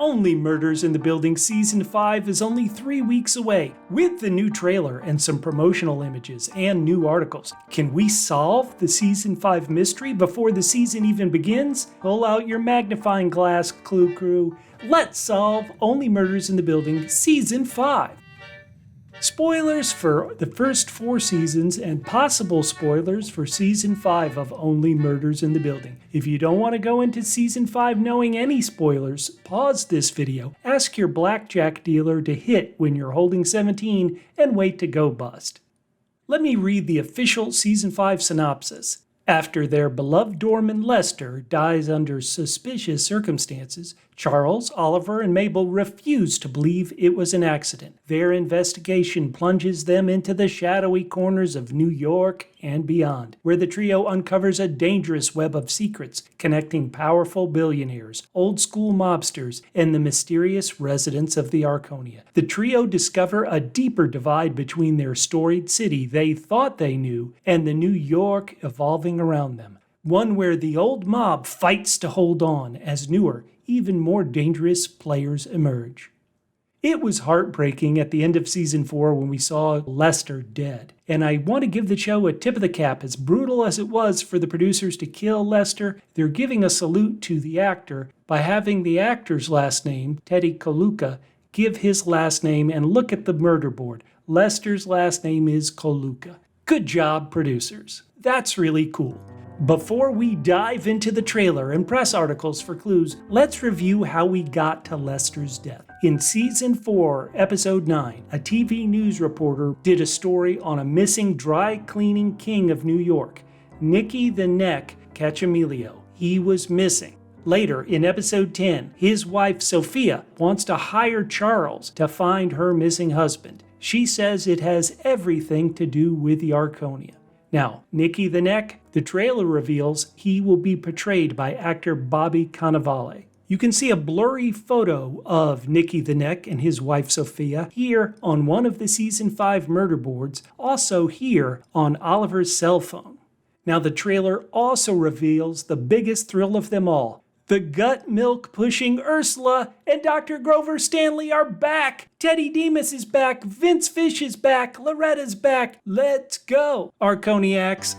Only Murders in the Building Season 5 is only 3 weeks away. With the new trailer and some promotional images and new articles, can we solve the Season 5 mystery before the season even begins? Pull out your magnifying glass, Clue Crew. Let's solve Only Murders in the Building Season 5. Spoilers for the first 4 seasons and possible spoilers for Season 5 of Only Murders in the Building. If you don't want to go into Season 5 knowing any spoilers, pause this video, ask your blackjack dealer to hit when you're holding 17, and wait to go bust. Let me read the official Season 5 synopsis. After their beloved doorman Lester dies under suspicious circumstances, Charles, Oliver, and Mabel refuse to believe it was an accident. Their investigation plunges them into the shadowy corners of New York and beyond, where the trio uncovers a dangerous web of secrets connecting powerful billionaires, old-school mobsters, and the mysterious residents of the Arconia. The trio discover a deeper divide between their storied city they thought they knew and the New York evolving around them. One where the old mob fights to hold on as newer, even more dangerous players emerge. It was heartbreaking at the end of Season 4 when we saw Lester dead. And I want to give the show a tip of the cap. As brutal as it was for the producers to kill Lester, they're giving a salute to the actor by having the actor's last name, Teddy Coluca, give his last name and look at the murder board. Lester's last name is Coluca. Good job, producers. That's really cool. Before we dive into the trailer and press articles for clues, let's review how we got to Lester's death. In Season 4, Episode 9, a TV news reporter did a story on a missing dry cleaning king of New York, Nicky the Neck Cachamilio. He was missing. Later, in Episode 10, his wife Sofia wants to hire Charles to find her missing husband. She says it has everything to do with the Arconia. Now, Nicky the Neck, the trailer reveals he will be portrayed by actor Bobby Cannavale. You can see a blurry photo of Nicky the Neck and his wife Sofia here on one of the Season 5 murder boards, also here on Oliver's cell phone. Now, the trailer also reveals the biggest thrill of them all. The gut milk pushing Ursula and Dr. Grover Stanley are back. Teddy Demas is back. Vince Fish is back. Loretta's back. Let's go, Arconiacs.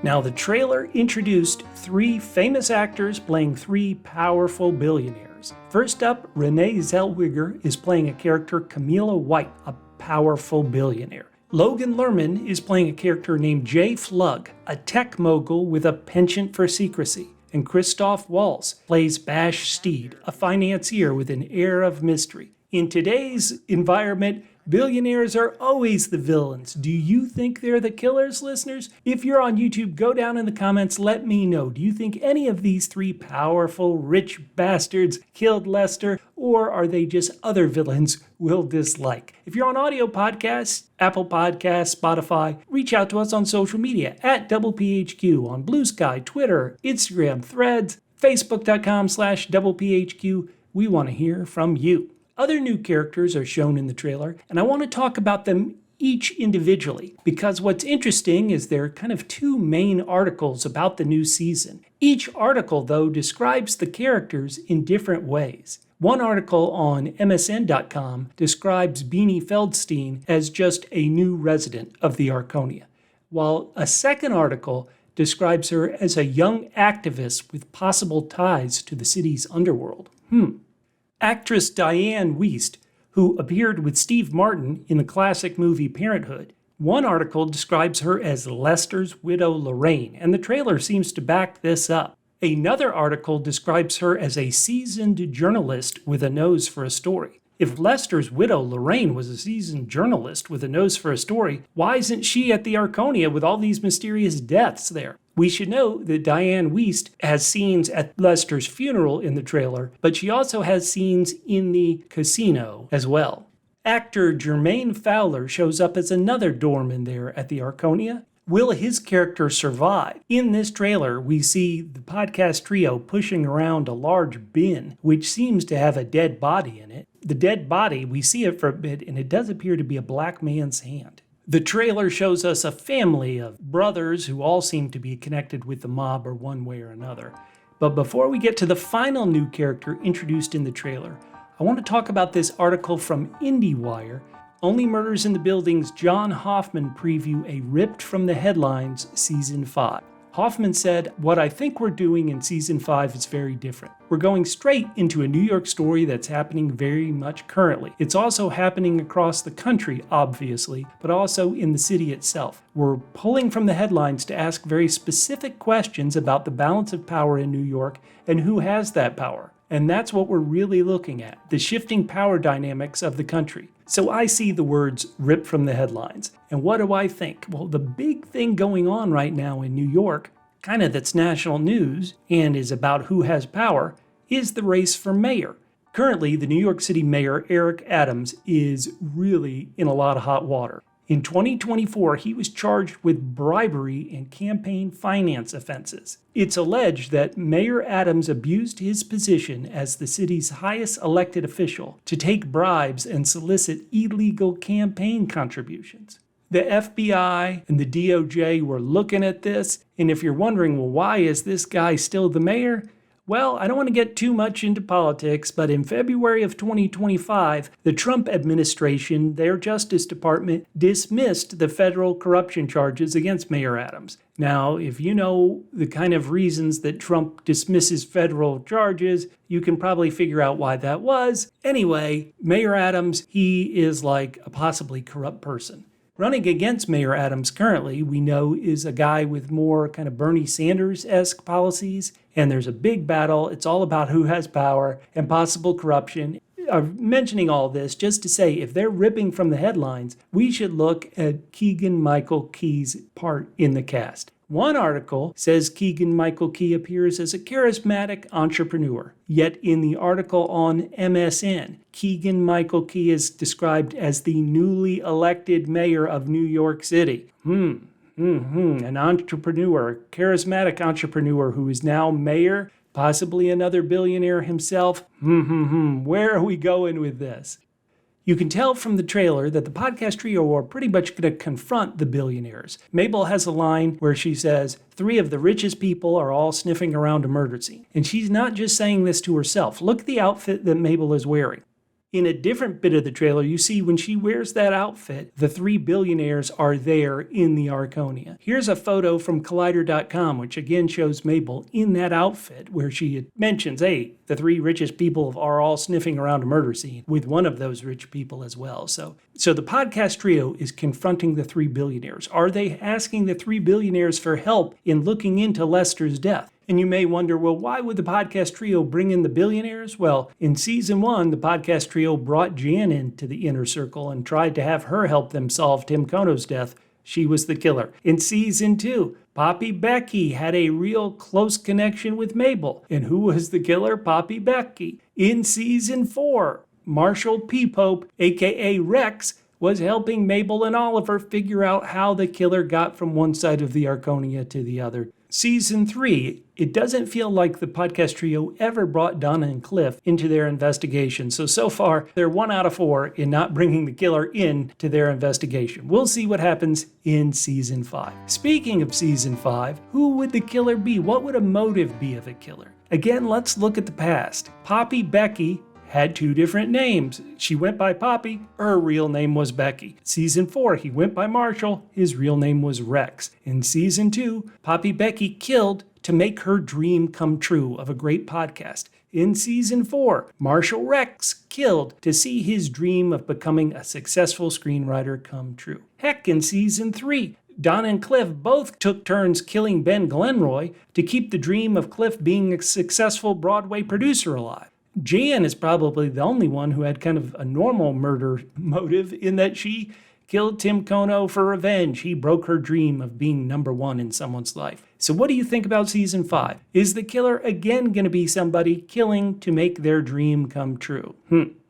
Now, the trailer introduced 3 famous actors playing 3 powerful billionaires. First up, Renee Zellweger is playing a character Camilla White, a powerful billionaire. Logan Lerman is playing a character named Jay Flug, a tech mogul with a penchant for secrecy. And Christoph Waltz plays Bash Steed, a financier with an air of mystery. In today's environment, billionaires are always the villains. Do you think they're the killers, listeners? If you're on YouTube, go down in the comments, let me know. Do you think any of these 3 powerful, rich bastards killed Lester, or are they just other villains we'll dislike? If you're on audio podcasts, Apple Podcasts, Spotify, reach out to us on social media at DoublePHQ on Blue Sky, Twitter, Instagram, Threads, Facebook.com/DoublePHQ. We want to hear from you. Other new characters are shown in the trailer, and I want to talk about them each individually, because what's interesting is there are kind of 2 main articles about the new season. Each article, though, describes the characters in different ways. One article on MSN.com describes Beanie Feldstein as just a new resident of the Arconia, while a second article describes her as a young activist with possible ties to the city's underworld. Actress Diane Wiest, who appeared with Steve Martin in the classic movie Parenthood. One article describes her as Lester's widow Lorraine, and the trailer seems to back this up. Another article describes her as a seasoned journalist with a nose for a story. If Lester's widow Lorraine was a seasoned journalist with a nose for a story, why isn't she at the Arconia with all these mysterious deaths there? We should know that Diane Wiest has scenes at Lester's funeral in the trailer, but she also has scenes in the casino as well. Actor Jermaine Fowler shows up as another doorman there at the Arconia. Will his character survive? In this trailer, we see the podcast trio pushing around a large bin, which seems to have a dead body in it. The dead body, we see it for a bit, and it does appear to be a black man's hand. The trailer shows us a family of brothers who all seem to be connected with the mob or one way or another. But before we get to the final new character introduced in the trailer, I want to talk about this article from IndieWire. Only Murders in the Building's John Hoffman preview a ripped from the headlines Season 5. Hoffman said, "What I think we're doing in Season 5 is very different. We're going straight into a New York story that's happening very much currently. It's also happening across the country, obviously, but also in the city itself. We're pulling from the headlines to ask very specific questions about the balance of power in New York and who has that power. And that's what we're really looking at, the shifting power dynamics of the country." So I see the words ripped from the headlines. And what do I think? Well, the big thing going on right now in New York, kind of that's national news and is about who has power, is the race for mayor. Currently, the New York City Mayor, Eric Adams, is really in a lot of hot water. In 2024, he was charged with bribery and campaign finance offenses. It's alleged that Mayor Adams abused his position as the city's highest elected official to take bribes and solicit illegal campaign contributions. The FBI and the DOJ were looking at this, and if you're wondering, well, why is this guy still the mayor? Well, I don't want to get too much into politics, but in February of 2025, the Trump administration, their Justice Department, dismissed the federal corruption charges against Mayor Adams. Now, if you know the kind of reasons that Trump dismisses federal charges, you can probably figure out why that was. Anyway, Mayor Adams, he is like a possibly corrupt person. Running against Mayor Adams currently, we know, is a guy with more kind of Bernie Sanders-esque policies, and there's a big battle. It's all about who has power and possible corruption. I'm mentioning all this just to say, if they're ripping from the headlines, we should look at Keegan-Michael Key's part in the cast. One article says Keegan-Michael Key appears as a charismatic entrepreneur. Yet in the article on MSN, Keegan-Michael Key is described as the newly elected mayor of New York City. An entrepreneur, a charismatic entrepreneur who is now mayor, possibly another billionaire himself. Where are we going with this? You can tell from the trailer that the podcast trio are pretty much going to confront the billionaires. Mabel has a line where she says, 3 of the richest people are all sniffing around a murder scene. And she's not just saying this to herself. Look at the outfit that Mabel is wearing. In a different bit of the trailer, you see when she wears that outfit, the 3 billionaires are there in the Arconia. Here's a photo from Collider.com, which again shows Mabel in that outfit, where she mentions, hey, the 3 richest people are all sniffing around a murder scene, with one of those rich people as well. So the podcast trio is confronting the 3 billionaires. Are they asking the 3 billionaires for help in looking into Lester's death? And you may wonder, well, why would the podcast trio bring in the billionaires? Well, in Season 1, the podcast trio brought Jan into the inner circle and tried to have her help them solve Tim Kono's death. She was the killer. In Season 2, Poppy Becky had a real close connection with Mabel. And who was the killer? Poppy Becky. In Season 4, Marshall P. Pope, a.k.a. Rex, was helping Mabel and Oliver figure out how the killer got from one side of the Arconia to the other. Season 3, it doesn't feel like the podcast trio ever brought Donna and Cliff into their investigation. So far, they're 1 out of 4 in not bringing the killer in to their investigation. We'll see what happens in Season 5. Speaking of Season 5, who would the killer be? What would a motive be of a killer? Again, let's look at the past. Poppy Becky had 2 different names. She went by Poppy, her real name was Becky. Season 4, he went by Marshall, his real name was Rex. In Season 2, Poppy Becky killed to make her dream come true of a great podcast. In Season 4, Marshall Rex killed to see his dream of becoming a successful screenwriter come true. Heck, in Season 3, Don and Cliff both took turns killing Ben Glenroy to keep the dream of Cliff being a successful Broadway producer alive. Jan is probably the only one who had kind of a normal murder motive in that she killed Tim Kono for revenge. He broke her dream of being number 1 in someone's life. So what do you think about Season 5? Is the killer again going to be somebody killing to make their dream come true?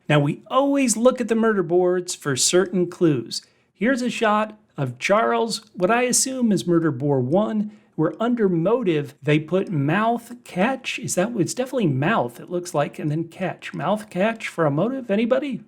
Now, we always look at the murder boards for certain clues. Here's a shot of Charles, what I assume is murder board 1, where under motive, they put mouth catch. It's definitely mouth, it looks like, and then catch. Mouth catch for a motive? Anybody?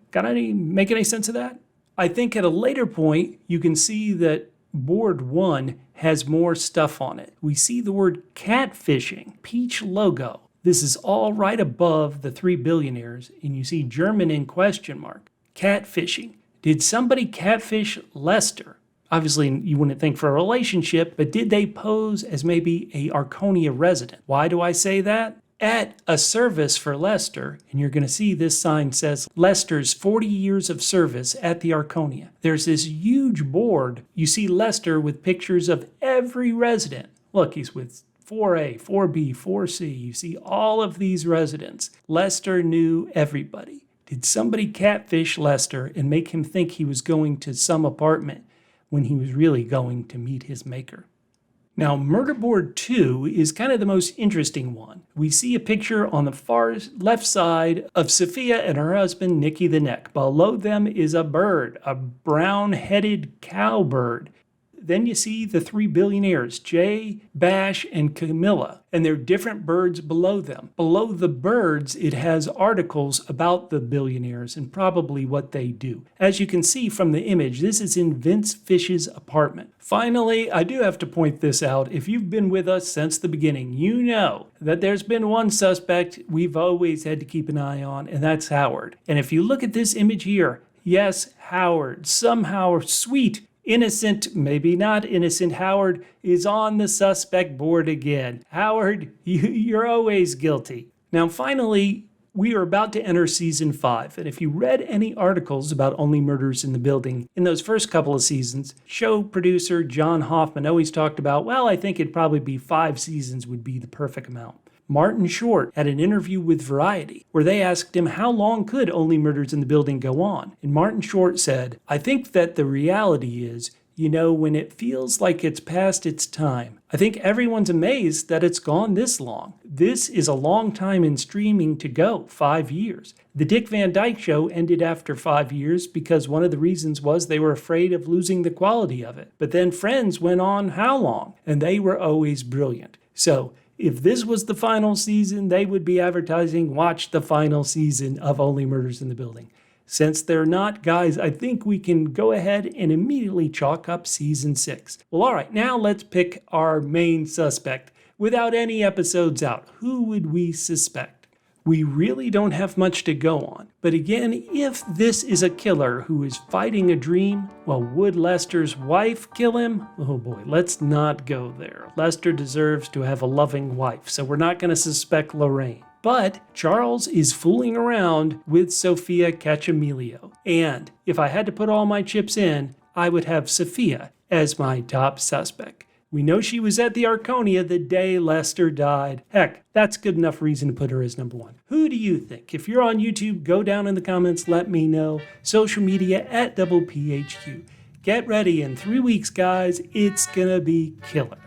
Make any sense of that? I think at a later point, you can see that board 1 has more stuff on it. We see the word catfishing, peach logo. This is all right above the 3 billionaires, and you see German in question mark. Catfishing. Did somebody catfish Lester? Obviously, you wouldn't think for a relationship, but did they pose as maybe a Arconia resident? Why do I say that? At a service for Lester, and you're going to see this sign says Lester's 40 years of service at the Arconia. There's this huge board. You see Lester with pictures of every resident. Look, he's with 4A, 4B, 4C. You see all of these residents. Lester knew everybody. Did somebody catfish Lester and make him think he was going to some apartment when he was really going to meet his maker? Now, murder board 2 is kind of the most interesting one. We see a picture on the far left side of Sofia and her husband, Nicky the Neck. Below them is a bird, a brown-headed cowbird. Then you see the 3 billionaires, Jay, Bash, and Camilla, and there are different birds below them. Below the birds, it has articles about the billionaires and probably what they do. As you can see from the image, this is in Vince Fish's apartment. Finally, I do have to point this out. If you've been with us since the beginning, you know that there's been one suspect we've always had to keep an eye on, and that's Howard. And if you look at this image here, yes, Howard, somehow sweet, innocent, maybe not innocent, Howard is on the suspect board again. Howard, you're always guilty. Now, finally, we are about to enter season 5, and if you read any articles about Only Murders in the Building in those first couple of seasons, show producer John Hoffman always talked about, well, I think it'd probably be 5 seasons would be the perfect amount. Martin Short had an interview with Variety where they asked him how long could Only Murders in the Building go on. And Martin Short said, I think that the reality is, when it feels like it's past its time. I think everyone's amazed that it's gone this long. This is a long time in streaming to go, 5 years. The Dick Van Dyke Show ended after 5 years because one of the reasons was they were afraid of losing the quality of it. But then Friends went on how long? And they were always brilliant. So, if this was the final season, they would be advertising, watch the final season of Only Murders in the Building. Since they're not, guys, I think we can go ahead and immediately chalk up season 6. Well, all right, now let's pick our main suspect. Without any episodes out, who would we suspect? We really don't have much to go on. But again, if this is a killer who is fighting a dream, well, would Lester's wife kill him? Oh boy, let's not go there. Lester deserves to have a loving wife, so we're not going to suspect Lorraine. But Charles is fooling around with Sofia Cacciamilio. And if I had to put all my chips in, I would have Sofia as my top suspect. We know she was at the Arconia the day Lester died. Heck, that's good enough reason to put her as number 1. Who do you think? If you're on YouTube, go down in the comments, let me know. Social media at PHQ. Get ready, in 3 weeks, guys, it's gonna be killer.